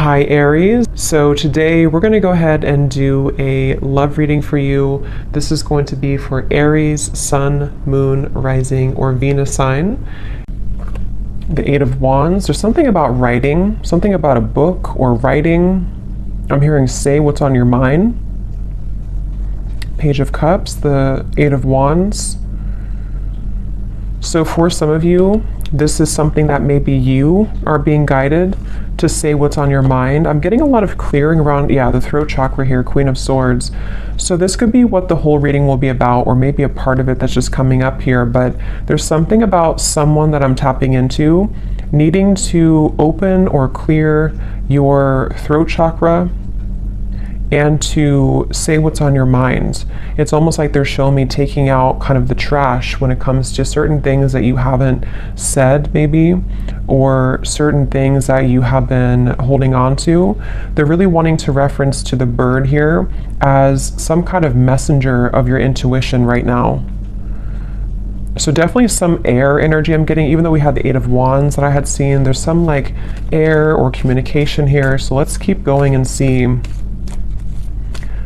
Hi Aries. So today we're going to go ahead and do a love reading for you. This is going to be for Aries, Sun, Moon, Rising, or Venus sign. The Eight of Wands. There's something about writing, something about a book or writing. I'm hearing say what's on your mind. Page of Cups, the Eight of Wands. So for some of you, this is something that maybe you are being guided to say what's on your mind. I'm getting a lot of clearing around, the throat chakra here, Queen of Swords. So this could be what the whole reading will be about, or maybe a part of it that's just coming up here. But there's something about someone that I'm tapping into, needing to open or clear your throat chakra and to say what's on your mind. It's almost like they're showing me taking out kind of the trash when it comes to certain things that you haven't said maybe, or certain things that you have been holding on to. They're really wanting to reference to the bird here as some kind of messenger of your intuition right now. So definitely some air energy I'm getting, even though we had the Eight of Wands that I had seen, there's some like air or communication here. So let's keep going and see.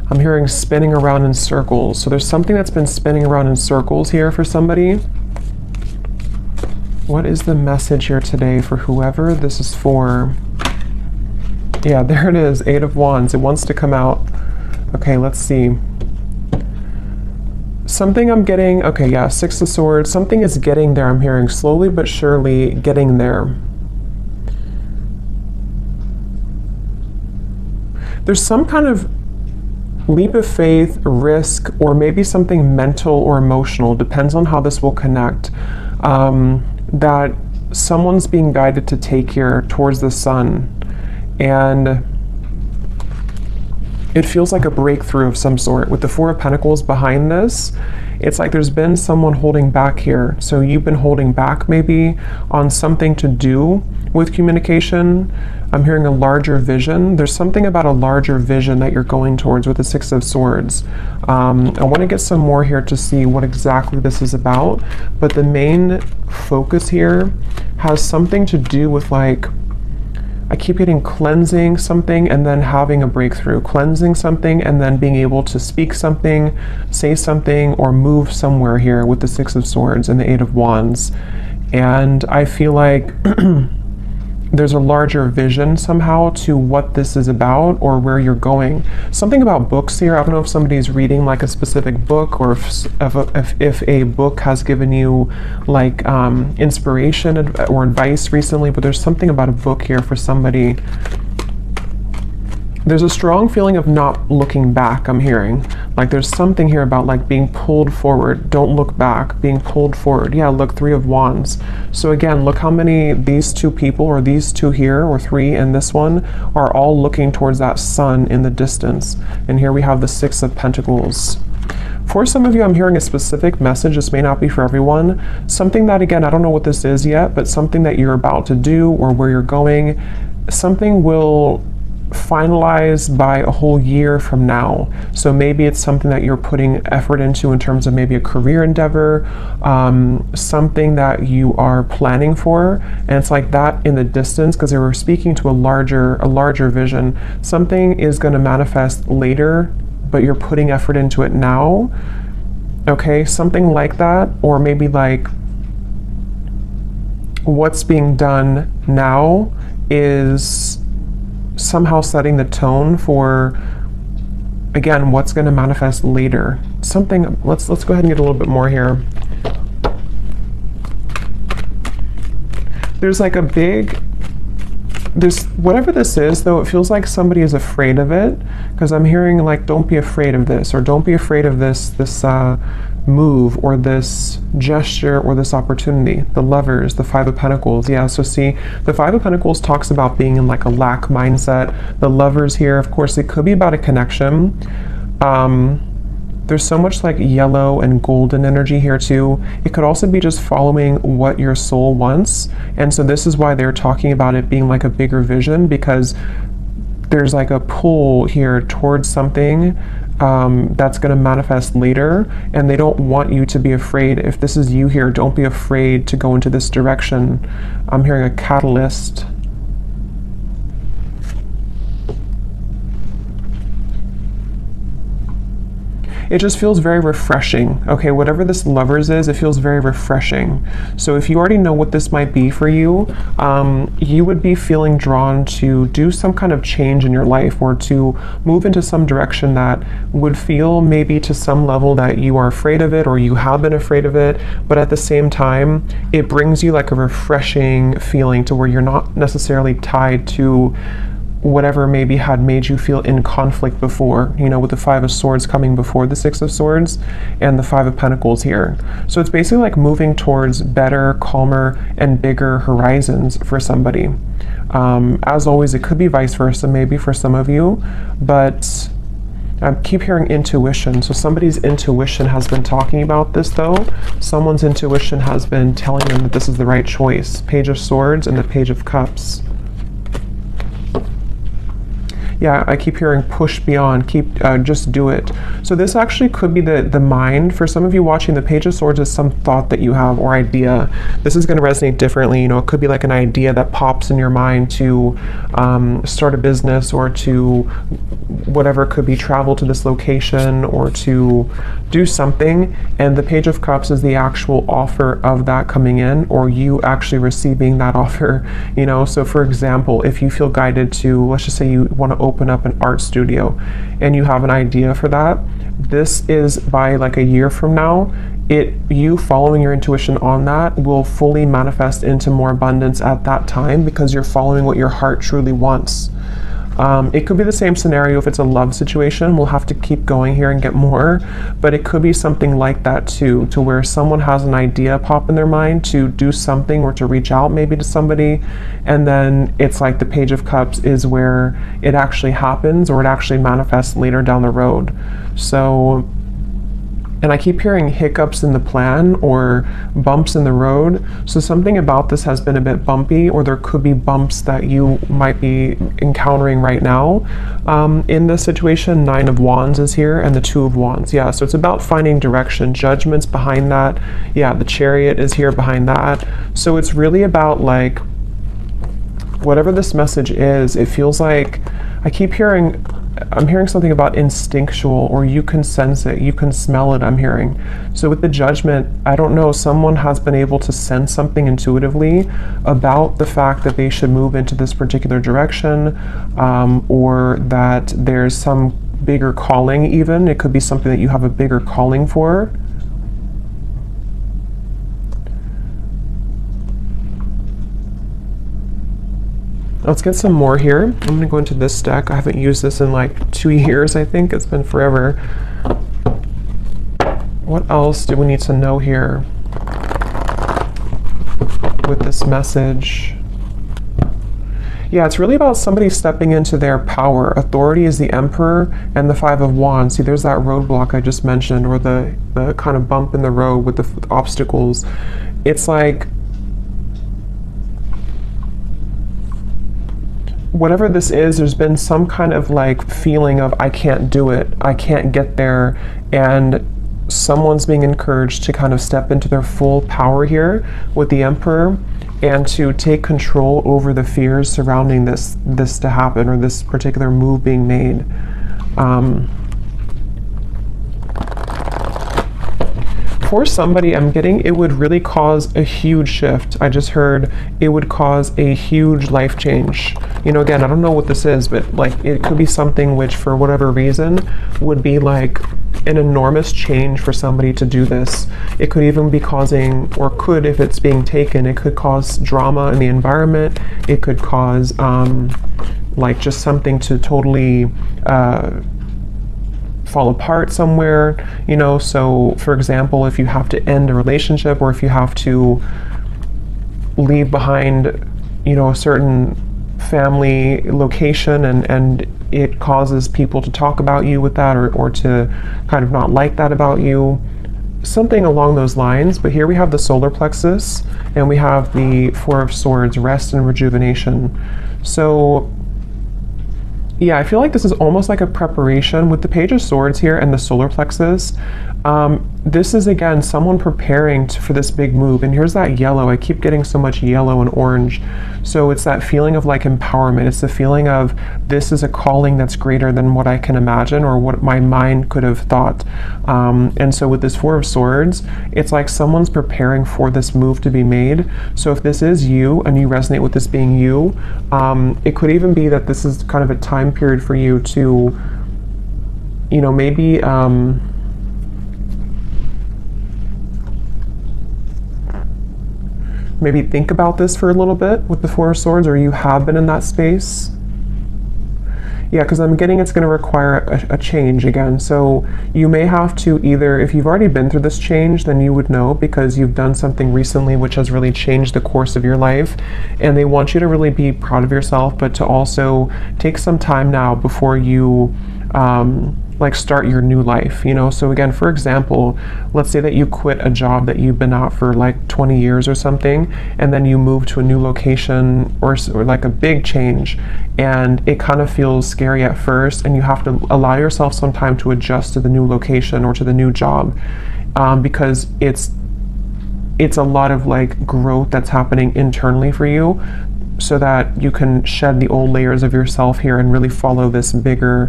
I'm hearing spinning around in circles. So there's something that's been spinning around in circles here for somebody. What is the message here today for whoever this is for? Yeah, there it is, Eight of Wands. It wants to come out. Okay, let's see. Something I'm getting, okay, yeah, Six of Swords. Something is getting there, I'm hearing, slowly but surely getting there. There's some kind of leap of faith, risk, or maybe something mental or emotional, depends on how this will connect, that someone's being guided to take here towards the sun. And it feels like a breakthrough of some sort. With the Four of Pentacles behind this, it's like there's been someone holding back here. So you've been holding back maybe on something to do with communication. I'm hearing a larger vision. There's something about a larger vision that you're going towards with the Six of Swords. I want to get some more here to see what exactly this is about. But the main focus here has something to do with, like, I keep getting cleansing something and then having a breakthrough. Cleansing something and then being able to speak something, say something, or move somewhere here with the Six of Swords and the Eight of Wands. And I feel like there's a larger vision somehow to what this is about or where you're going. Something about books here. I don't know if somebody's reading like a specific book, or if a book has given you like inspiration or advice recently, but there's something about a book here for somebody. There's a strong feeling of not looking back, I'm hearing. Like there's something here about like being pulled forward. Don't look back, being pulled forward. Yeah, look, Three of Wands. So again, look how many these two people, or these two here, or three in this one, are all looking towards that sun in the distance. And here we have the Six of Pentacles. For some of you, I'm hearing a specific message. This may not be for everyone. Something that, again, I don't know what this is yet, but something that you're about to do or where you're going, something will finalize by a whole year from now. So maybe it's something that you're putting effort into in terms of maybe a career endeavor, something that you are planning for, and it's like that in the distance, because they were speaking to a larger vision. Something is going to manifest later, but you're putting effort into it now. Okay, something like that. Or maybe like what's being done now is somehow setting the tone for, again, what's going to manifest later. Something, let's go ahead and get a little bit more here. There's like a big, whatever this is though, it feels like somebody is afraid of it, because I'm hearing like, don't be afraid of this, or don't be afraid of this move, or this gesture, or this opportunity. The Lovers, the Five of Pentacles. Yeah, so see, the Five of Pentacles talks about being in like a lack mindset. The Lovers here, of course, it could be about a connection. There's so much like yellow and golden energy here too. It could also be just following what your soul wants. And so this is why they're talking about it being like a bigger vision, because there's like a pull here towards something that's going to manifest later, and they don't want you to be afraid. If this is you here, don't be afraid to go into this direction. I'm hearing a catalyst. it just feels very refreshing. Okay, whatever this Lovers is, it feels very refreshing. So if you already know what this might be for you, you would be feeling drawn to do some kind of change in your life, or to move into some direction that would feel maybe to some level that you are afraid of it, or you have been afraid of it, but at the same time, it brings you like a refreshing feeling to where you're not necessarily tied to whatever maybe had made you feel in conflict before, you know, with the Five of Swords coming before the Six of Swords and the Five of Pentacles here. So it's basically like moving towards better, calmer, and bigger horizons for somebody. As always, it could be vice versa, maybe for some of you, but I keep hearing intuition. So somebody's intuition has been talking about this though. Someone's intuition has been telling them that this is the right choice. Page of Swords and the Page of Cups. Yeah, I keep hearing push beyond, just do it. So this actually could be the mind. For some of you watching, the Page of Swords is some thought that you have or idea. This is going to resonate differently. You know, it could be like an idea that pops in your mind to start a business, or to whatever, it could be travel to this location, or to do something. And the Page of Cups is the actual offer of that coming in, or you actually receiving that offer, you know. So for example, if you feel guided to, let's just say you want to open up an art studio and you have an idea for that, this is by like a year from now, you following your intuition on that will fully manifest into more abundance at that time, because you're following what your heart truly wants. It could be the same scenario if it's a love situation. We'll have to keep going here and get more, but it could be something like that too, to where someone has an idea pop in their mind to do something, or to reach out maybe to somebody, and then it's like the Page of Cups is where it actually happens, or it actually manifests later down the road. So, and I keep hearing hiccups in the plan, or bumps in the road. So something about this has been a bit bumpy, or there could be bumps that you might be encountering right now. In this situation, Nine of Wands is here, and the Two of Wands. Yeah, so it's about finding direction. Judgment's behind that. Yeah, the Chariot is here behind that. So it's really about like, whatever this message is, it feels like, I'm hearing something about instinctual, or you can sense it, you can smell it, I'm hearing. So with the Judgment, I don't know, someone has been able to sense something intuitively about the fact that they should move into this particular direction, or that there's some bigger calling even. It could be something that you have a bigger calling for. Let's get some more here. I'm going to go into this deck. I haven't used this in like 2 years, I think. It's been forever. What else do we need to know here with this message? Yeah, it's really about somebody stepping into their power. Authority is the Emperor and the Five of Wands. See, there's that roadblock I just mentioned, or the kind of bump in the road with the obstacles. It's like, whatever this is, there's been some kind of like feeling of, I can't do it, I can't get there, and someone's being encouraged to kind of step into their full power here with the Emperor, and to take control over the fears surrounding this to happen, or this particular move being made. For somebody, I'm getting it would really cause a huge shift. I just heard it would cause a huge life change. You know, again, I don't know what this is, but like it could be something which for whatever reason would be like an enormous change for somebody to do this. It could even be causing, or could, if it's being taken, it could cause drama in the environment. It could cause like just something to totally fall apart somewhere, you know. So for example, if you have to end a relationship, or if you have to leave behind, you know, a certain family location, and it causes people to talk about you with that, or to kind of not like that about you, something along those lines. But here we have the solar plexus, and we have the Four of Swords, rest and rejuvenation. So yeah, I feel like this is almost like a preparation with the Page of Swords here and the solar plexus. This is, again, someone preparing for this big move. And here's that yellow. I keep getting so much yellow and orange. So it's that feeling of like empowerment. It's the feeling of this is a calling that's greater than what I can imagine or what my mind could have thought. And so with this Four of Swords, it's like someone's preparing for this move to be made. So if this is you and you resonate with this being you, it could even be that this is kind of a time period for you to, you know, maybe maybe think about this for a little bit with the Four of Swords, or you have been in that space. Yeah, because I'm getting it's going to require a change again. So you may have to either, if you've already been through this change, then you would know because you've done something recently which has really changed the course of your life. And they want you to really be proud of yourself, but to also take some time now before you like start your new life, you know. So again, for example, let's say that you quit a job that you've been out for like 20 years or something, and then you move to a new location or like a big change, and it kind of feels scary at first, and you have to allow yourself some time to adjust to the new location or to the new job, because it's a lot of like growth that's happening internally for you, so that you can shed the old layers of yourself here and really follow this bigger,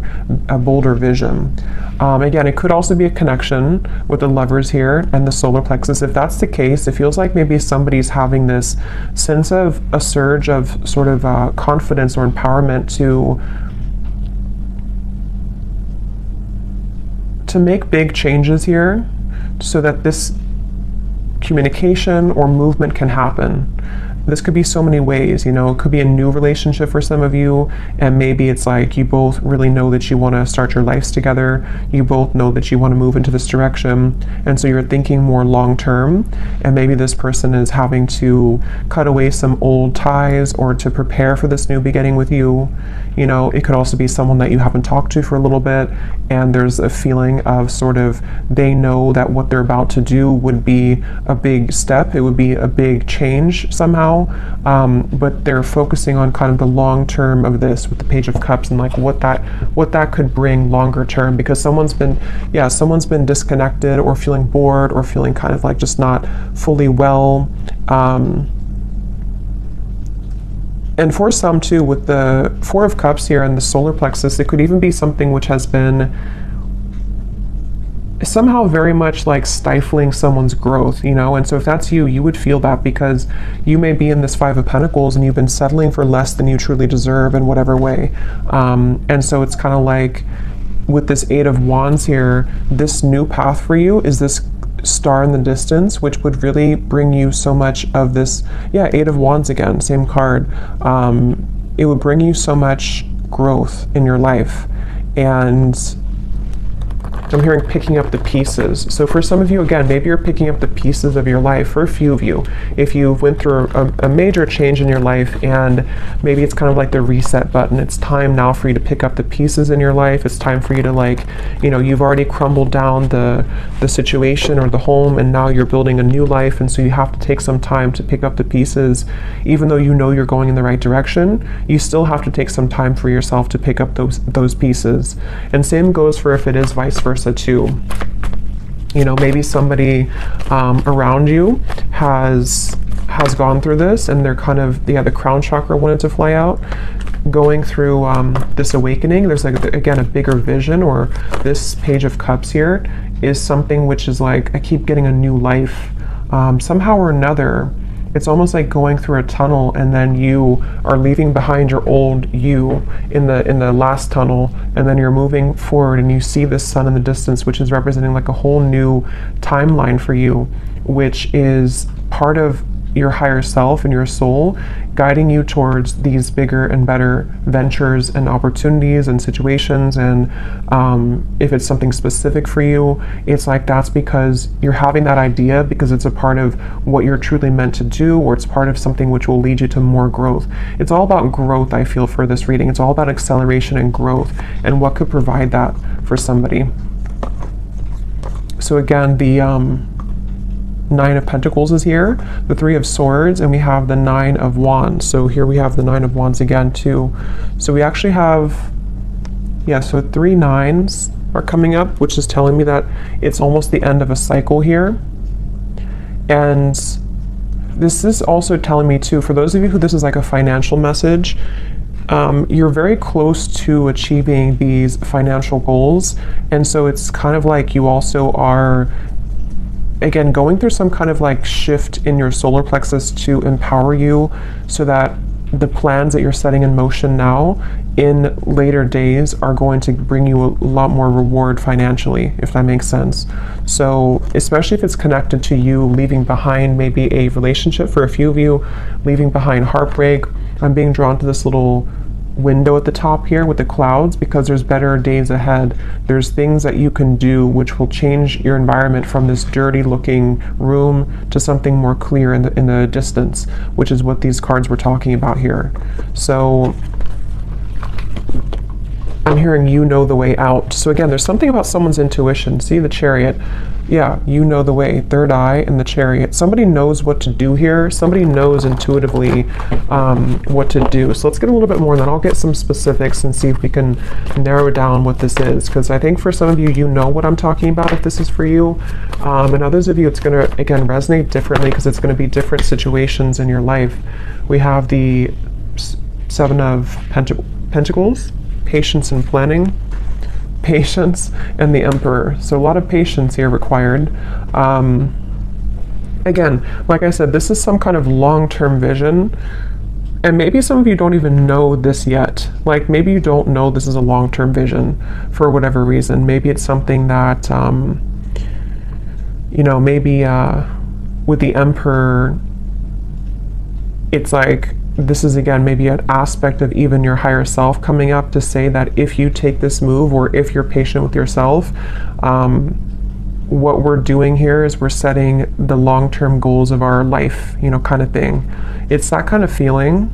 bolder vision. Again, it could also be a connection with the Lovers here and the solar plexus. If that's the case, it feels like maybe somebody's having this sense of a surge of sort of confidence or empowerment to make big changes here so that this communication or movement can happen. This could be so many ways, you know. It could be a new relationship for some of you, and maybe it's like you both really know that you want to start your lives together. You both know that you want to move into this direction, and so you're thinking more long term, and maybe this person is having to cut away some old ties or to prepare for this new beginning with you. You know, it could also be someone that you haven't talked to for a little bit, and there's a feeling of sort of they know that what they're about to do would be a big step. It would be a big change somehow. But they're focusing on kind of the long term of this with the Page of Cups and like what that could bring longer term, because someone's been disconnected or feeling bored or feeling kind of like just not fully well. And for some too, with the Four of Cups here and the solar plexus, it could even be something which has been somehow very much like stifling someone's growth, you know. And so if that's you, you would feel that because you may be in this Five of Pentacles and you've been settling for less than you truly deserve in whatever way. And so it's kind of like with this Eight of Wands here, this new path for you is this star in the distance, which would really bring you so much of this. Yeah, Eight of Wands again, same card. It would bring you so much growth in your life. And I'm hearing picking up the pieces. So for some of you, again, maybe you're picking up the pieces of your life. For a few of you, if you've went through a major change in your life and maybe it's kind of like the reset button, it's time now for you to pick up the pieces in your life. It's time for you to, like, you know, you've already crumbled down the situation or the home, and now you're building a new life, and so you have to take some time to pick up the pieces. Even though you know you're going in the right direction, you still have to take some time for yourself to pick up those pieces. And same goes for if it is vice versa too. You know, maybe somebody around you has gone through this, and they're kind of, the crown chakra wanted to fly out, going through this awakening. There's like, again, a bigger vision, or this Page of Cups here is something which is like, I keep getting a new life somehow or another. It's almost like going through a tunnel, and then you are leaving behind your old you in the last tunnel, and then you're moving forward, and you see the sun in the distance, which is representing like a whole new timeline for you, which is part of your higher self and your soul guiding you towards these bigger and better ventures and opportunities and situations. And if it's something specific for you, it's like that's because you're having that idea because it's a part of what you're truly meant to do, or it's part of something which will lead you to more growth. It's all about growth, I feel, for this reading. It's all about acceleration and growth and what could provide that for somebody. So again, the Nine of Pentacles is here, the Three of Swords, and we have the Nine of Wands. So here we have the Nine of Wands again too. So we actually have, yeah, so 3 nines are coming up, which is telling me that it's almost the end of a cycle here. And this is also telling me too, for those of you who this is like a financial message, you're very close to achieving these financial goals. And so it's kind of like you also are, again, going through some kind of like shift in your solar plexus to empower you so that the plans that you're setting in motion now in later days are going to bring you a lot more reward financially, if that makes sense. So especially if it's connected to you leaving behind maybe a relationship, for a few of you, leaving behind heartbreak. I'm being drawn to this little window at the top here with the clouds because there's better days ahead. There's things that you can do which will change your environment from this dirty looking room to something more clear in the distance, which is what these cards were talking about here. So I'm hearing you know the way out. So again, there's something about someone's intuition. See the Chariot. Yeah, you know the way. Third eye and the Chariot. Somebody knows what to do here. Somebody knows intuitively what to do. So let's get a little bit more, and then I'll get some specifics and see if we can narrow down what this is. Because I think for some of you, you know what I'm talking about if this is for you. And others of you, it's going to, again, resonate differently because it's going to be different situations in your life. We have the Seven of Pentacles, patience and planning, patience, and the Emperor. So a lot of patience here required. Again, like I said, this is some kind of long-term vision, and maybe some of you don't even know this yet. Like maybe you don't know this is a long-term vision for whatever reason. Maybe it's something that you know, maybe with the Emperor, it's like this is, again, maybe an aspect of even your higher self coming up to say that if you take this move, or if you're patient with yourself, what we're doing here is we're setting the long-term goals of our life, you know, kind of thing. It's that kind of feeling.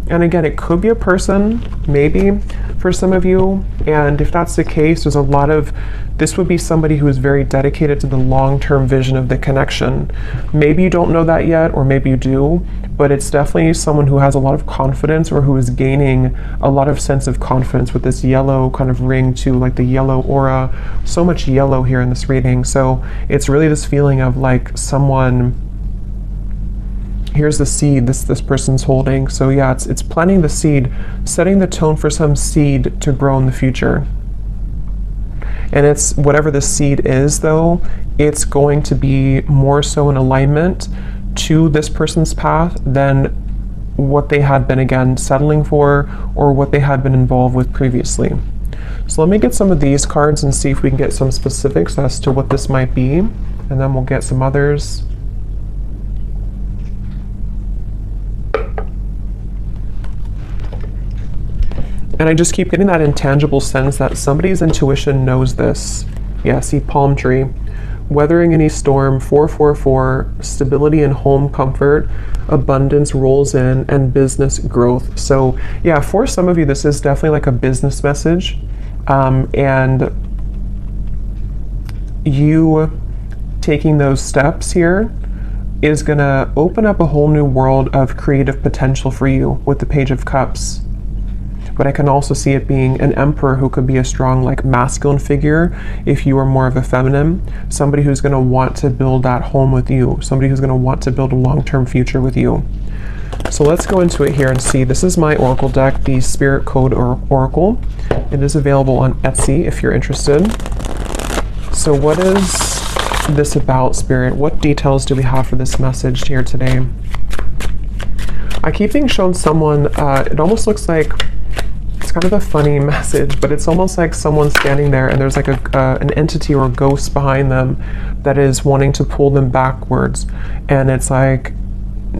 And again, it could be a person, maybe, for some of you. And if that's the case, there's a lot of, this would be somebody who is very dedicated to the long-term vision of the connection. Maybe you don't know that yet, or maybe you do, but it's definitely someone who has a lot of confidence, or who is gaining a lot of sense of confidence with this yellow kind of ring too, like the yellow aura. So much yellow here in this reading. So it's really this feeling of like someone, here's the seed this person's holding. So yeah, it's planting the seed, setting the tone for some seed to grow in the future. And it's whatever the seed is, though, it's going to be more so in alignment to this person's path than what they had been, again, settling for, or what they had been involved with previously. So let me get some of these cards and see if we can get some specifics as to what this might be, and then we'll get some others. And I just keep getting that intangible sense that somebody's intuition knows this. Yeah, see, palm tree. Weathering any storm, 444, stability and home comfort, abundance rolls in, and business growth. So yeah, for some of you, this is definitely like a business message. And you taking those steps here is gonna open up a whole new world of creative potential for you with the Page of Cups. But I can also see it being an Emperor who could be a strong, like, masculine figure if you are more of a feminine. Somebody who's going to want to build that home with you. Somebody who's going to want to build a long-term future with you. So let's go into it here and see. This is my Oracle deck, the Spirit Code Oracle. It is available on Etsy if you're interested. So what is this about, Spirit? What details do we have for this message here today? I keep being shown someone, it almost looks like, it's kind of a funny message, but it's almost like someone standing there and there's like an entity or a ghost behind them that is wanting to pull them backwards. And it's like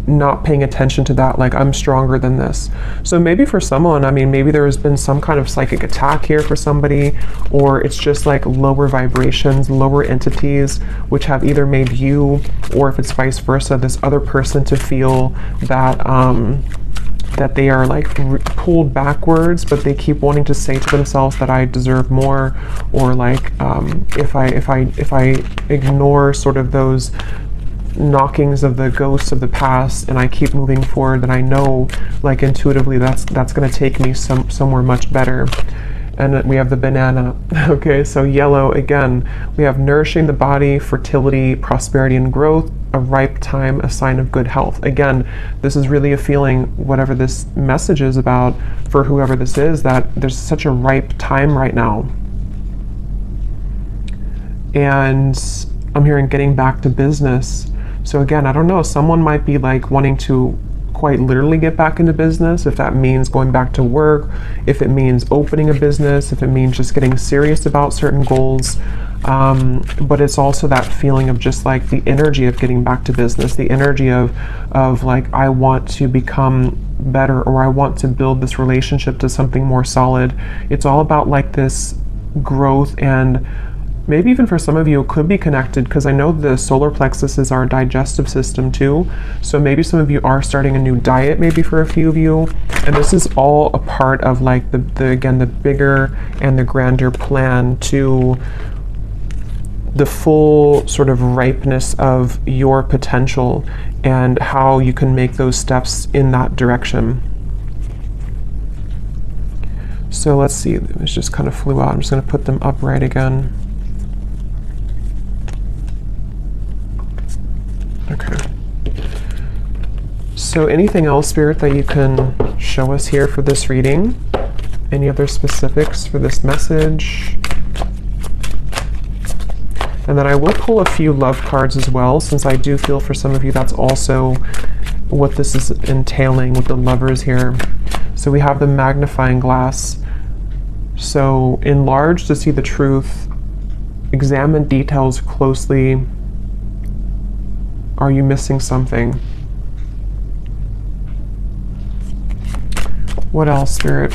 not paying attention to that, like, I'm stronger than this. So maybe for someone, I mean, maybe there has been some kind of psychic attack here for somebody, or it's just like lower vibrations, lower entities, which have either made you, or if it's vice versa, this other person to feel that that they are like pulled backwards, but they keep wanting to say to themselves that I deserve more, or like if I ignore sort of those knockings of the ghosts of the past and I keep moving forward, then I know, like, intuitively that's going to take me somewhere much better. and we have the banana. Okay, so yellow, again, we have nourishing the body, fertility, prosperity and growth, a ripe time, a sign of good health. Again, this is really a feeling, whatever this message is about for whoever this is, that there's such a ripe time right now. And I'm hearing getting back to business. So again, I don't know, someone might be like wanting to quite literally get back into business, if that means going back to work, if it means opening a business, if it means just getting serious about certain goals. But it's also that feeling of just like the energy of getting back to business, the energy of like, I want to become better, or I want to build this relationship to something more solid. It's all about like this growth, and maybe even for some of you it could be connected, because I know the solar plexus is our digestive system too. So maybe some of you are starting a new diet, maybe for a few of you, and this is all a part of like again the bigger and the grander plan to the full sort of ripeness of your potential and how you can make those steps in that direction. So let's see, it just kind of flew out. I'm just going to put them upright again. Okay. So anything else, Spirit, that you can show us here for this reading? Any other specifics for this message? And then I will pull a few love cards as well, since I do feel for some of you that's also what this is entailing with the lovers here. So we have the magnifying glass. So enlarge to see the truth. Examine details closely. Are you missing something? What else, Spirit?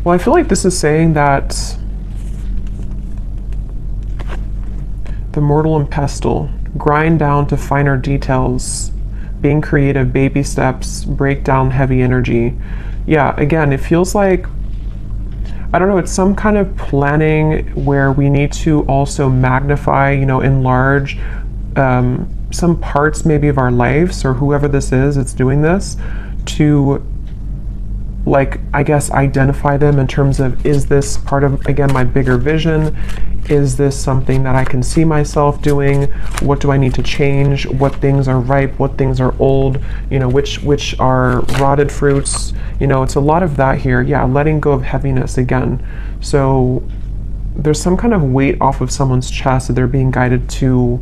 Well, I feel like this is saying that the mortal and pestle, grind down to finer details, being creative, baby steps, break down heavy energy. Yeah, again, it feels like, I don't know, it's some kind of planning where we need to also magnify, enlarge some parts maybe of our lives, or whoever this is that's doing this, to like, I guess, identify them in terms of, is this part of, again, my bigger vision? Is this something that I can see myself doing? What do I need to change? What things are ripe? What things are old? Which are rotted fruits? It's a lot of that here. Yeah, letting go of heaviness again. So there's some kind of weight off of someone's chest that they're being guided to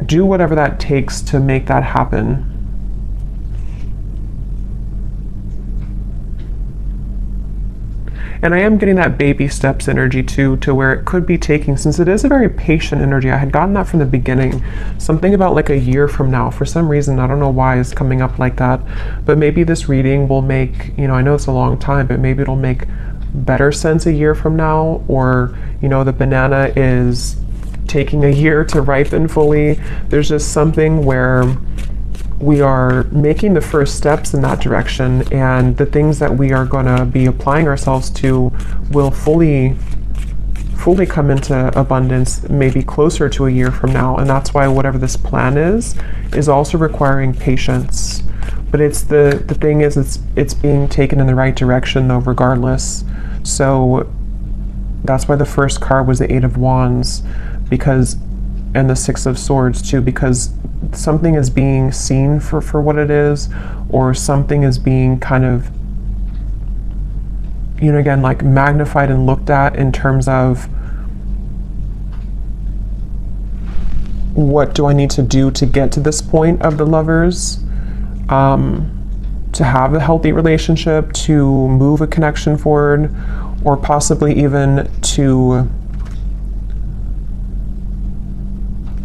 do whatever that takes to make that happen. And I am getting that baby steps energy too, to where it could be taking, since it is a very patient energy. I had gotten that from the beginning. Something about like a year from now. For some reason, I don't know why it's coming up like that. But maybe this reading will make, I know it's a long time, but maybe it'll make better sense a year from now. Or, the banana is taking a year to ripen fully. There's just something where we are making the first steps in that direction, and the things that we are going to be applying ourselves to will fully come into abundance maybe closer to a year from now. And that's why whatever this plan is also requiring patience. But it's the thing is, it's being taken in the right direction though, regardless. So that's why the first card was the Eight of Wands, and the Six of Swords too, because something is being seen for what it is, or something is being kind of, again, like magnified and looked at in terms of, what do I need to do to get to this point of the lovers, to have a healthy relationship, to move a connection forward, or possibly even to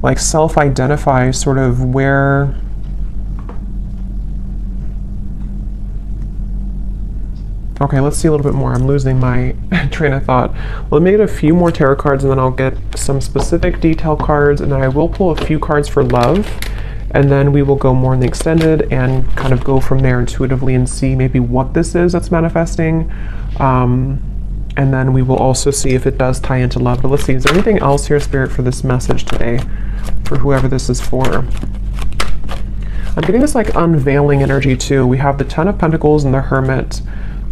like self-identify sort of where okay, let's see a little bit more. I'm losing my train of thought. Let me get a few more tarot cards, and then I'll get some specific detail cards, and then I will pull a few cards for love, and then we will go more in the extended and kind of go from there intuitively and see maybe what this is that's manifesting. And then we will also see if it does tie into love. But let's see, is there anything else here, Spirit, for this message today, for whoever this is for? I'm getting this like unveiling energy too. We have the Ten of Pentacles and the Hermit.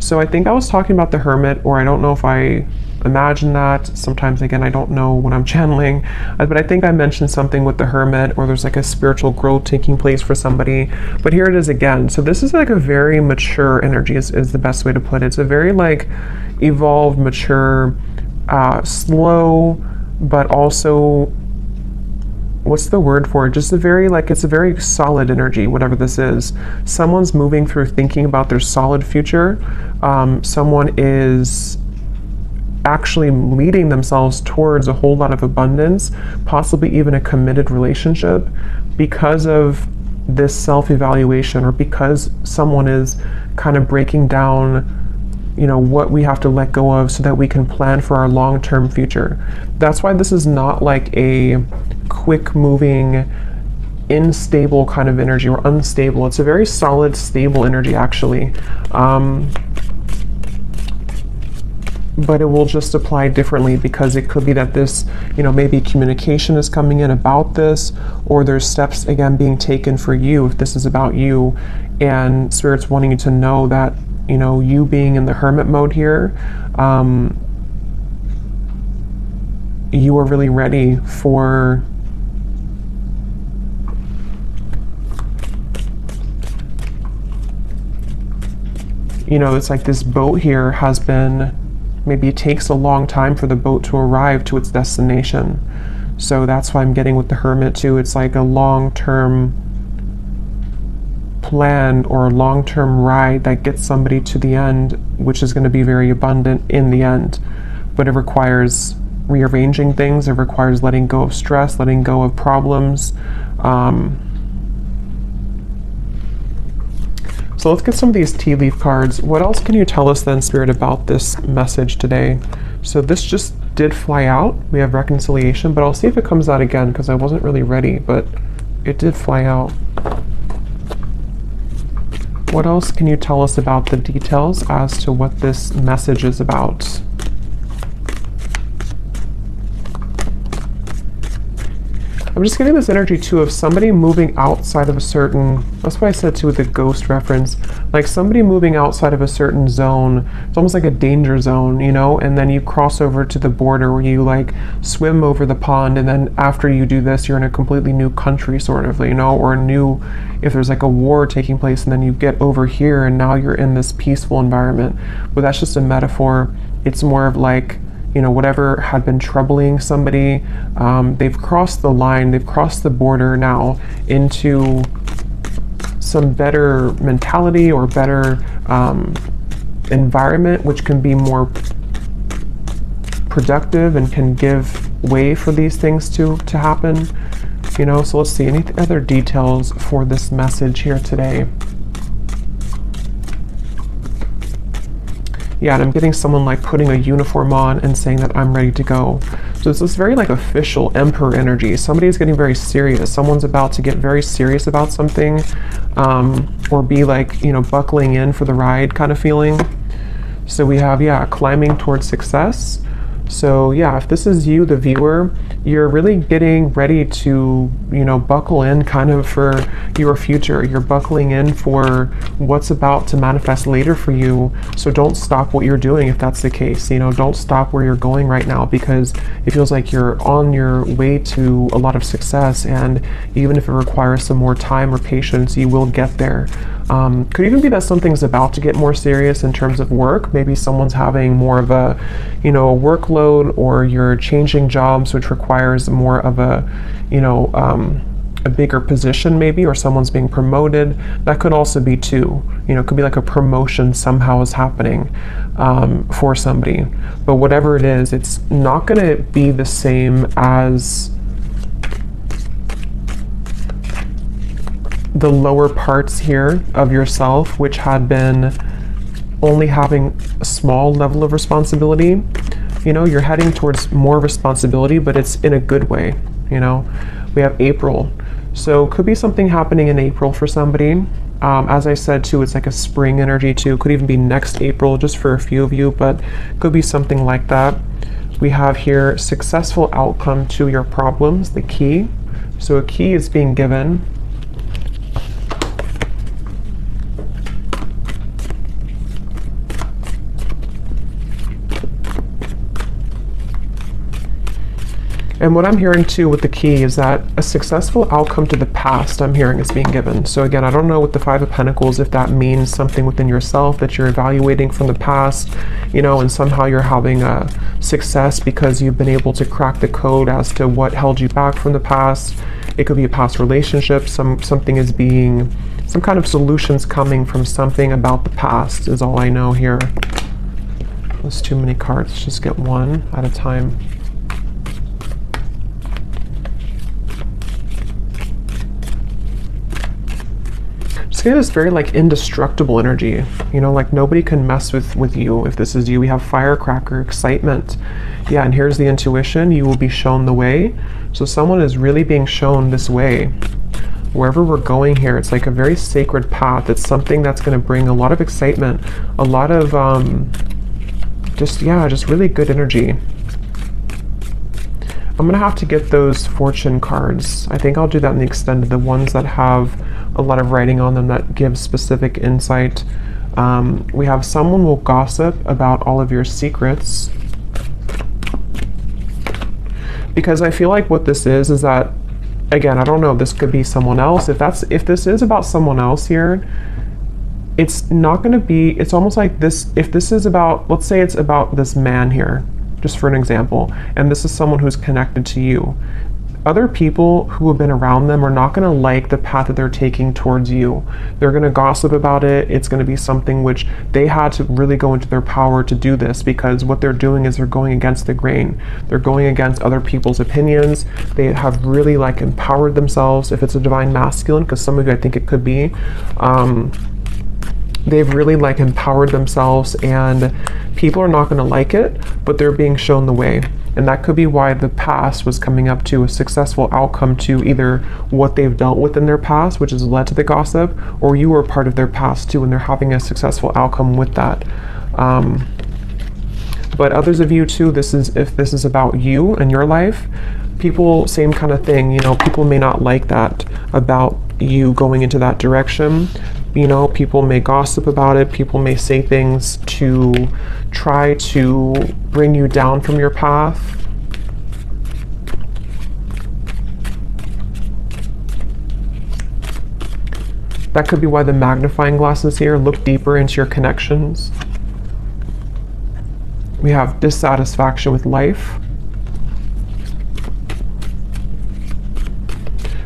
So I think I was talking about the Hermit, or I don't know if I imagine that. Sometimes, again, I don't know when I'm channeling, but I think I mentioned something with the Hermit, or there's like a spiritual growth taking place for somebody. But here it is again. So this is like a very mature energy is the best way to put it. It's a very like evolved, mature, slow, but also, what's the word for it? Just a very like, it's a very solid energy, whatever this is. Someone's moving through thinking about their solid future. Someone is actually leading themselves towards a whole lot of abundance, possibly even a committed relationship, because of this self-evaluation, or because someone is kind of breaking down, you know, what we have to let go of so that we can plan for our long-term future. That's why this is not like a quick moving, unstable kind of energy, or unstable. It's a very solid, stable energy actually. But it will just apply differently, because it could be that this, you know, maybe communication is coming in about this, or there's steps again being taken for you if this is about you, and Spirit's wanting you to know that, you know, you being in the Hermit mode here, you are really ready for you know, it's like this boat here has been, maybe it takes a long time for the boat to arrive to its destination. So that's why I'm getting with the Hermit too. It's like a long-term plan, or a long-term ride that gets somebody to the end, which is going to be very abundant in the end. But it requires rearranging things. It requires letting go of stress, letting go of problems. So let's get some of these tea leaf cards. What else can you tell us then, Spirit, about this message today? So this just did fly out. We have reconciliation, but I'll see if it comes out again, because I wasn't really ready, but it did fly out. What else can you tell us about the details as to what this message is about? I'm just getting this energy too of somebody moving outside of a certain, that's why I said too with the ghost reference, like somebody moving outside of a certain zone. It's almost like a danger zone, you know, and then you cross over to the border where you like swim over the pond, and then after you do this, you're in a completely new country sort of, you know, or a new, if there's like a war taking place, and then you get over here and now you're in this peaceful environment. But that's just a metaphor. It's more of like, you know, whatever had been troubling somebody, they've crossed the line, they've crossed the border now into some better mentality, or better environment, which can be more productive and can give way for these things to happen, you know. So let's see, any other details for this message here today? Yeah, and I'm getting someone like putting a uniform on and saying that I'm ready to go. So it's this very like official emperor energy. Somebody is getting very serious. Someone's about to get very serious about something, or be like, you know, buckling in for the ride kind of feeling. So we have, yeah, climbing towards success. So yeah, if this is you, the viewer, you're really getting ready to, you know, buckle in kind of for your future. You're buckling in for what's about to manifest later for you. So don't stop what you're doing if that's the case. You know, don't stop where you're going right now, because it feels like you're on your way to a lot of success. And even if it requires some more time or patience, you will get there. Could even be that something's about to get more serious in terms of work. Maybe someone's having more of a, you know, a workload, or you're changing jobs, which requires more of a, you know, a bigger position maybe, or someone's being promoted. That could also be too, you know, it could be like a promotion somehow is happening for somebody. But whatever it is, it's not going to be the same as the lower parts here of yourself, which had been only having a small level of responsibility. You know, you're heading towards more responsibility, but it's in a good way. You know, we have April, so could be something happening in April for somebody. As I said too, it's like a spring energy too. Could even be next April, just for a few of you, but could be something like that. We have here successful outcome to your problems, the key. So a key is being given. And what I'm hearing too with the key is that a successful outcome to the past, I'm hearing, is being given. So again, I don't know with the Five of Pentacles if that means something within yourself that you're evaluating from the past, you know, and somehow you're having a success because you've been able to crack the code as to what held you back from the past. It could be a past relationship. Something is being, some kind of solutions coming from something about the past is all I know here. There's too many cards. Let's just get one at a time. Just get this very like indestructible energy, you know, like nobody can mess with you. If this is you, we have firecracker, excitement. Yeah, and here's the intuition. You will be shown the way. So someone is really being shown this way. Wherever we're going here, it's like a very sacred path. It's something that's going to bring a lot of excitement, a lot of just really good energy. I'm going to have to get those fortune cards. I think I'll do that in the extended, the ones that have a lot of writing on them that give specific insight. We have someone will gossip about all of your secrets. Because I feel like what this is that, again, I don't know if this could be someone else. If this is about someone else here, it's not going to be, it's almost like this, if this is about, let's say it's about this man here, just for an example, and this is someone who's connected to you. Other people who have been around them are not going to like the path that they're taking towards you. They're going to gossip about it. It's going to be something which they had to really go into their power to do this, because what they're doing is they're going against the grain. They're going against other people's opinions. They have really like empowered themselves. If it's a divine masculine, because some of you I think it could be, they've really like empowered themselves, and people are not going to like it, but they're being shown the way. And that could be why the past was coming up to a successful outcome to either what they've dealt with in their past, which has led to the gossip, or you were part of their past too, and they're having a successful outcome with that. But others of you too, if this is about you and your life, people, same kind of thing, you know, people may not like that about you going into that direction. You know, people may gossip about it. People may say things to try to bring you down from your path. That could be why the magnifying glass is here. Look deeper into your connections. We have dissatisfaction with life.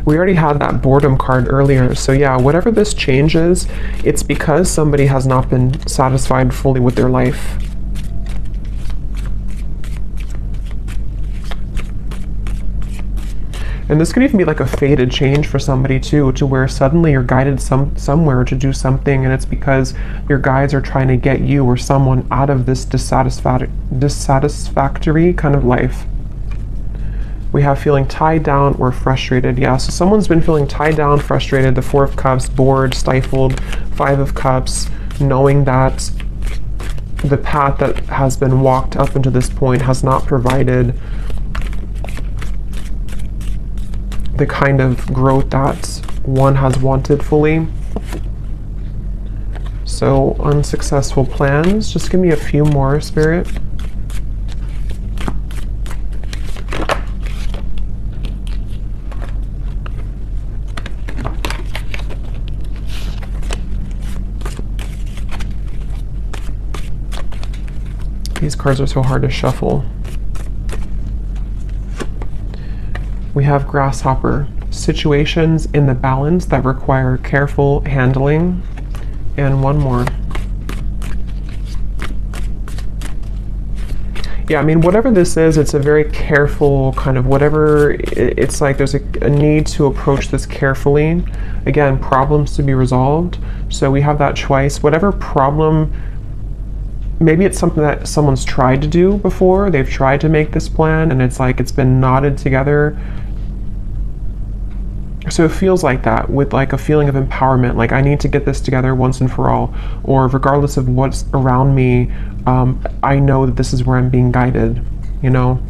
We already had that boredom card earlier. So yeah, whatever this change is, it's because somebody has not been satisfied fully with their life. And this could even be like a fated change for somebody too, to where suddenly you're guided somewhere to do something, and it's because your guides are trying to get you or someone out of this dissatisfactory kind of life. We have feeling tied down or frustrated. Yeah, so someone's been feeling tied down, frustrated. The Four of Cups, bored, stifled. Five of Cups, knowing that the path that has been walked up until this point has not provided the kind of growth that one has wanted fully. So unsuccessful plans. Just give me a few more, Spirit. These cards are so hard to shuffle. We have Grasshopper, situations in the balance that require careful handling, and one more. Yeah, I mean, whatever this is, it's a very careful kind of whatever, it's like there's a need to approach this carefully. Again, problems to be resolved. So we have that twice. Whatever problem, maybe it's something that someone's tried to do before. They've tried to make this plan, and it's like it's been knotted together. So it feels like that, with like a feeling of empowerment, like I need to get this together once and for all, or regardless of what's around me, I know that this is where I'm being guided, you know?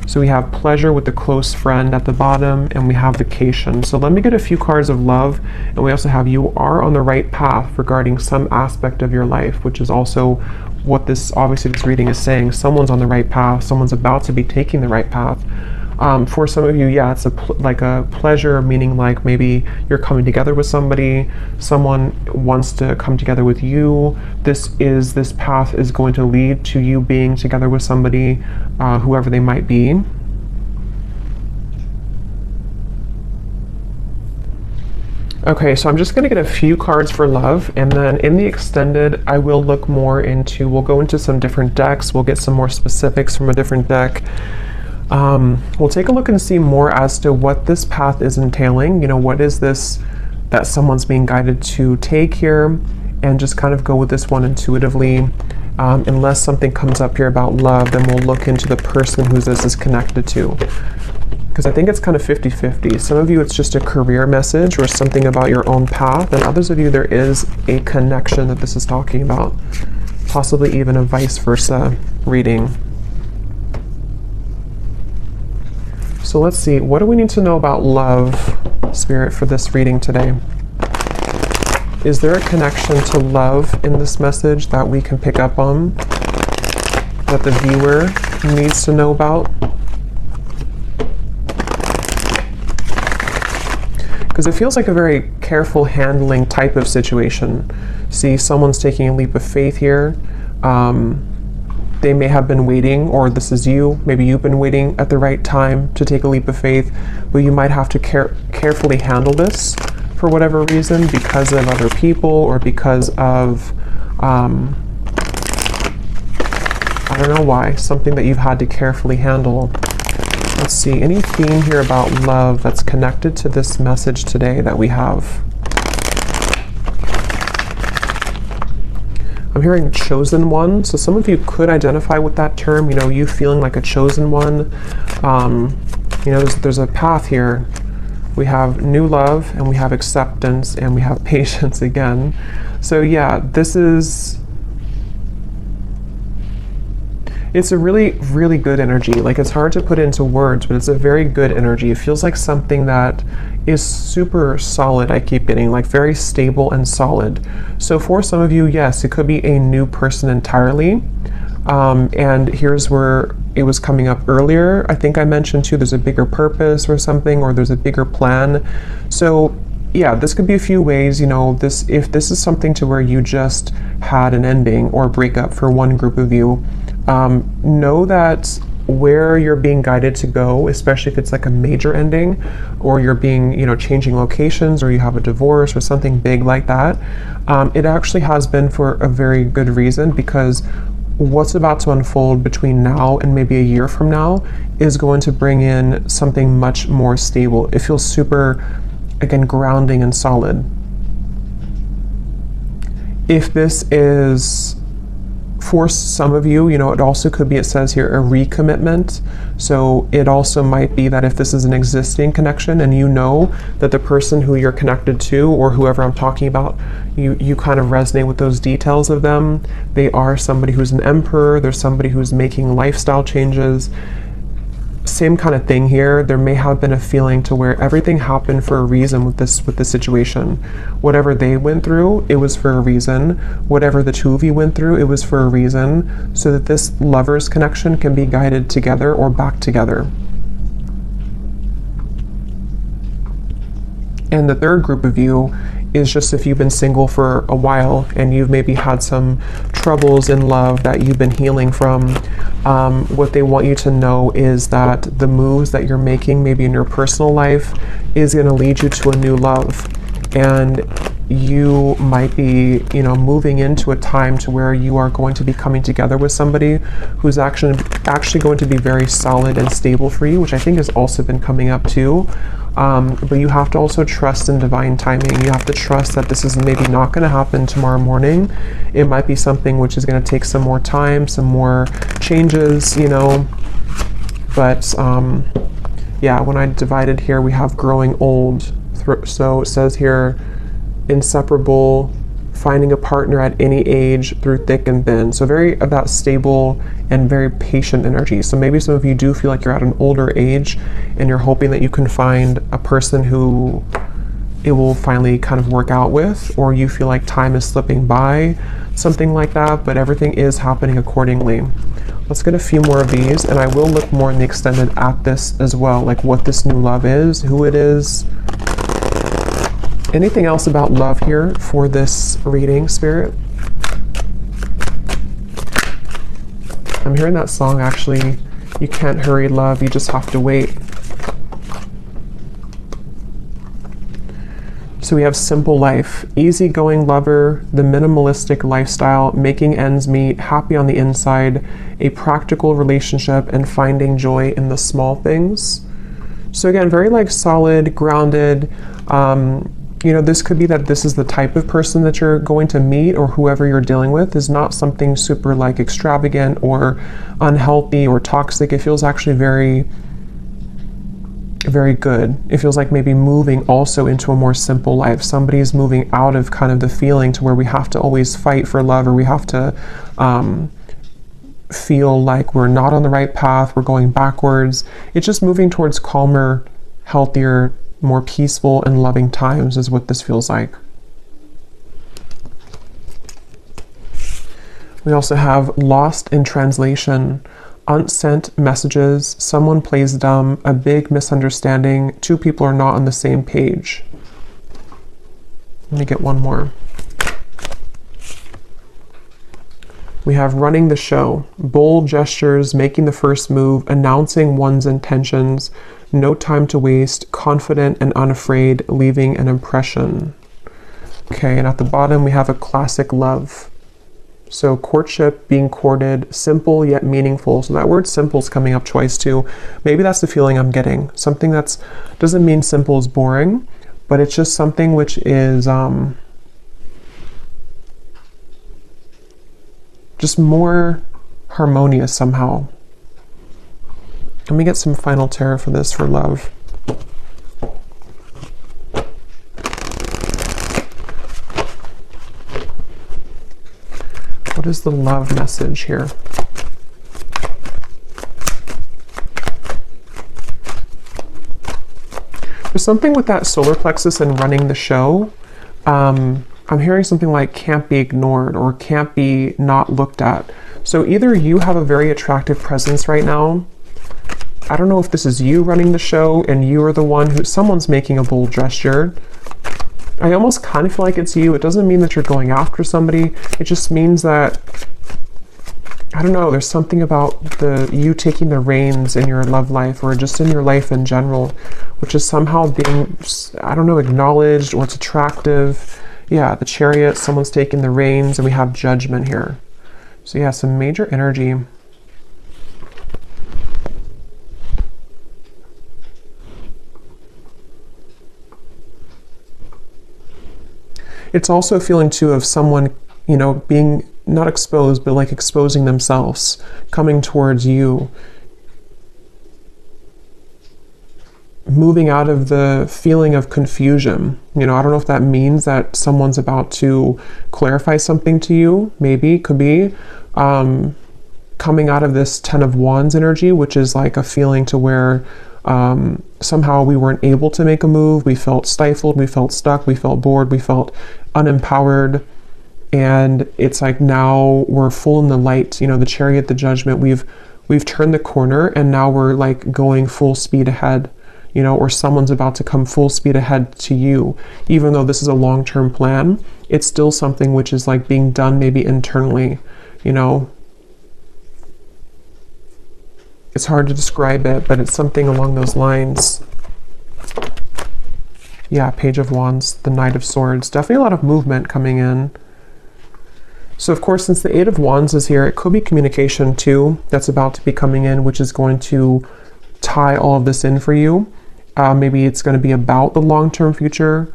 So we have pleasure with the close friend at the bottom, and we have vacation. So let me get a few cards of love, and we also have you are on the right path regarding some aspect of your life, which is also what this, obviously this reading is saying. Someone's on the right path, someone's about to be taking the right path. For some of you, yeah, it's like a pleasure, meaning like maybe you're coming together with somebody, someone wants to come together with you. This path is going to lead to you being together with somebody, whoever they might be. Okay, so I'm just going to get a few cards for love, and then in the extended, I will look more into, we'll go into some different decks, we'll get some more specifics from a different deck. We'll take a look and see more as to what this path is entailing. You know, what is this that someone's being guided to take here, and just kind of go with this one intuitively. Unless something comes up here about love, then we'll look into the person who this is connected to. Because I think it's kind of 50-50. Some of you, it's just a career message or something about your own path, and others of you, there is a connection that this is talking about. Possibly even a vice versa reading. So let's see, what do we need to know about love, Spirit, for this reading today? Is there a connection to love in this message that we can pick up on, that the viewer needs to know about? Because it feels like a very careful handling type of situation. See, someone's taking a leap of faith here. They may have been waiting, or this is you. Maybe you've been waiting at the right time to take a leap of faith, but you might have to carefully handle this for whatever reason, because of other people, or because of, I don't know why, something that you've had to carefully handle. Let's see, any theme here about love that's connected to this message today that we have? I'm hearing chosen one, so some of you could identify with that term, you know, you feeling like a chosen one. You know, there's a path here. We have new love, and we have acceptance, and we have patience again. So yeah, it's a really, really good energy. Like, it's hard to put into words, but it's a very good energy. It feels like something that is super solid, I keep getting, like very stable and solid. So for some of you, yes, it could be a new person entirely. And here's where it was coming up earlier. I think I mentioned too, there's a bigger purpose or something, or there's a bigger plan. So yeah, this could be a few ways, you know, if this is something to where you just had an ending or breakup for one group of you, know that where you're being guided to go, especially if it's like a major ending, or you're being, you know, changing locations, or you have a divorce or something big like that, it actually has been for a very good reason, because what's about to unfold between now and maybe a year from now is going to bring in something much more stable. It feels super, again, grounding and solid. If this is for some of you, you know, it also could be, it says here, a recommitment. So it also might be that if this is an existing connection and you know that the person who you're connected to, or whoever I'm talking about, you kind of resonate with those details of them. They are somebody who's an emperor, there's somebody who's making lifestyle changes. Same kind of thing here. There may have been a feeling to where everything happened for a reason with this situation. Whatever they went through, it was for a reason. Whatever the two of you went through, it was for a reason, so that this lover's connection can be guided together or back together. And the third group of you is just if you've been single for a while and you've maybe had some troubles in love that you've been healing from. What they want you to know is that the moves that you're making maybe in your personal life is going to lead you to a new love, and you might be, you know, moving into a time to where you are going to be coming together with somebody who's actually going to be very solid and stable for you, which I think has also been coming up too. But you have to also trust in divine timing. You have to trust that this is maybe not going to happen tomorrow morning. It might be something which is going to take some more time, some more changes, you know. But yeah, when I divided here, we have growing old. So it says here, inseparable, finding a partner at any age through thick and thin. So very about stable and very patient energy. So maybe some of you do feel like you're at an older age and you're hoping that you can find a person who it will finally kind of work out with, or you feel like time is slipping by. something like that, but everything is happening accordingly. Let's get a few more of these, and I will look more in the extended at this as well, like what this new love is, who it is. Anything else about love here for this reading, Spirit? I'm hearing that song, actually. You can't hurry love, you just have to wait. So we have simple life, easygoing lover, the minimalistic lifestyle, making ends meet, happy on the inside, a practical relationship, and finding joy in the small things. So again, very like solid, grounded. You know, this could be that this is the type of person that you're going to meet, or whoever you're dealing with is not something super like extravagant or unhealthy or toxic. It feels actually very, very good. It feels like maybe moving also into a more simple life. Somebody's moving out of kind of the feeling to where we have to always fight for love, or we have to feel like we're not on the right path, we're going backwards. It's just moving towards calmer, healthier, more peaceful and loving times is what this feels like. We also have lost in translation, unsent messages, someone plays dumb, a big misunderstanding, two people are not on the same page. Let me get one more. We have running the show, bold gestures, making the first move, announcing one's intentions, no time to waste, confident and unafraid, leaving an impression. Okay, and at the bottom we have a classic love. So courtship, being courted, simple yet meaningful. So that word simple is coming up twice too. Maybe that's the feeling I'm getting. Something that's, doesn't mean simple is boring, but it's just something which is just more harmonious somehow. Let me get some final tarot for this for love. What is the love message here? There's something with that solar plexus and running the show. I'm hearing something like can't be ignored or can't be not looked at. So either you have a very attractive presence right now. I don't know if this is you running the show and you are the one who, someone's making a bold gesture. I almost kind of feel like it's you. It doesn't mean that you're going after somebody. It just means that, I don't know, there's something about you taking the reins in your love life or just in your life in general, which is somehow being, I don't know, acknowledged, or it's attractive. Yeah, the Chariot, someone's taking the reins, and we have Judgment here. So yeah, some major energy. It's also a feeling too of someone, you know, being not exposed, but like exposing themselves, coming towards you, moving out of the feeling of confusion. You know, I don't know if that means that someone's about to clarify something to you. Maybe, could be. Coming out of this Ten of Wands energy, which is like a feeling to where somehow we weren't able to make a move. We felt stifled, we felt stuck, we felt bored, we felt unempowered. And it's like now we're full in the light, you know, the Chariot, the Judgment, we've turned the corner, and now we're like going full speed ahead, you know, or someone's about to come full speed ahead to you. Even though this is a long-term plan, it's still something which is like being done maybe internally, you know. It's hard to describe it, but it's something along those lines. Yeah, Page of Wands, the Knight of Swords. Definitely a lot of movement coming in. So of course, since the Eight of Wands is here, it could be communication too that's about to be coming in, which is going to tie all of this in for you. Maybe it's going to be about the long-term future.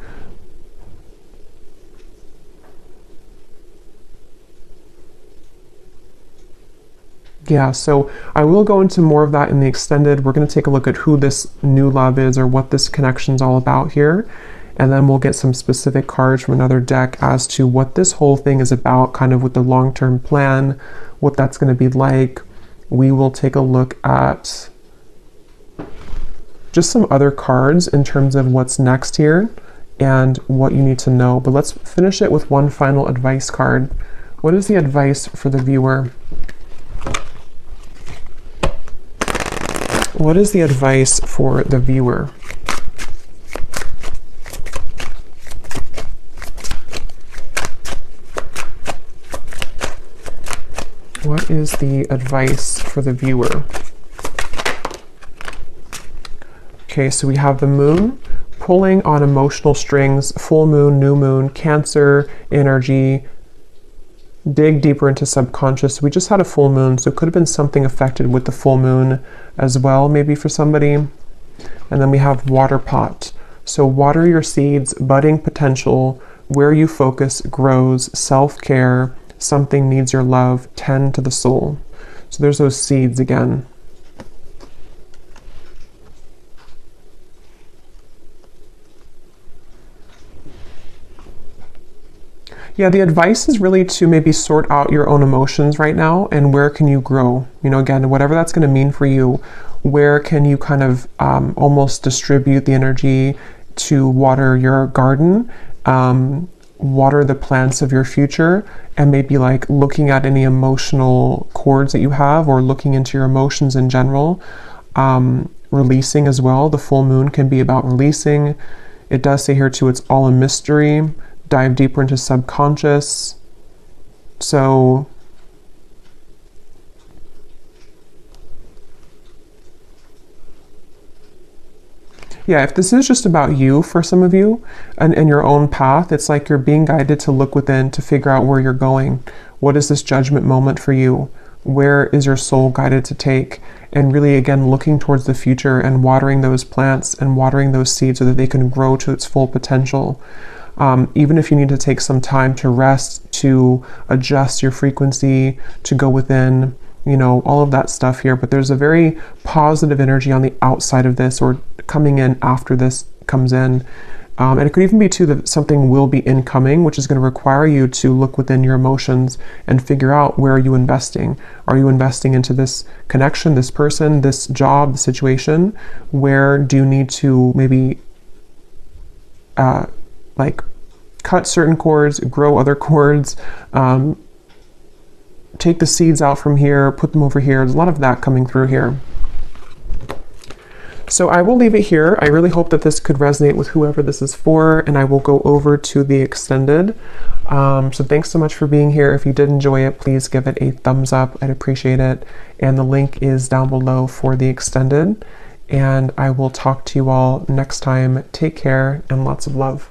Yeah, so I will go into more of that in the extended. We're going to take a look at who this new love is, or what this connection's all about here. And then we'll get some specific cards from another deck as to what this whole thing is about, kind of with the long-term plan, what that's going to be like. We will take a look at just some other cards in terms of what's next here and what you need to know. But let's finish it with one final advice card. What is the advice for the viewer? What is the advice for the viewer? What is the advice for the viewer? Okay, so we have the moon pulling on emotional strings, full moon, new moon, Cancer energy, dig deeper into subconscious. We just had a full moon, so it could have been something affected with the full moon as well, maybe for somebody. And then we have water pot. So water your seeds, budding potential, where you focus grows, self-care, something needs your love, tend to the soul. So there's those seeds again. Yeah, the advice is really to maybe sort out your own emotions right now and where can you grow? You know, again, whatever that's going to mean for you, where can you kind of almost distribute the energy to water your garden, water the plants of your future, and maybe like looking at any emotional cords that you have or looking into your emotions in general. Releasing as well. The full moon can be about releasing. It does say here too, it's all a mystery. Dive deeper into subconscious. So yeah, if this is just about you for some of you and your own path, it's like you're being guided to look within to figure out where you're going. What is this judgment moment for you? Where is your soul guided to take? And really, again, looking towards the future and watering those plants and watering those seeds so that they can grow to its full potential. Even if you need to take some time to rest, to adjust your frequency, to go within, you know, all of that stuff here. But there's a very positive energy on the outside of this or coming in after this comes in. And it could even be too that something will be incoming, which is going to require you to look within your emotions and figure out where are you investing. Are you investing into this connection, this person, this job, the situation? Where do you need to maybe like cut certain cords, grow other cords, take the seeds out from here, put them over here. There's a lot of that coming through here. So I will leave it here. I really hope that this could resonate with whoever this is for, and I will go over to the extended. So thanks so much for being here. If you did enjoy it, please give it a thumbs up. I'd appreciate it. And the link is down below for the extended. And I will talk to you all next time. Take care and lots of love.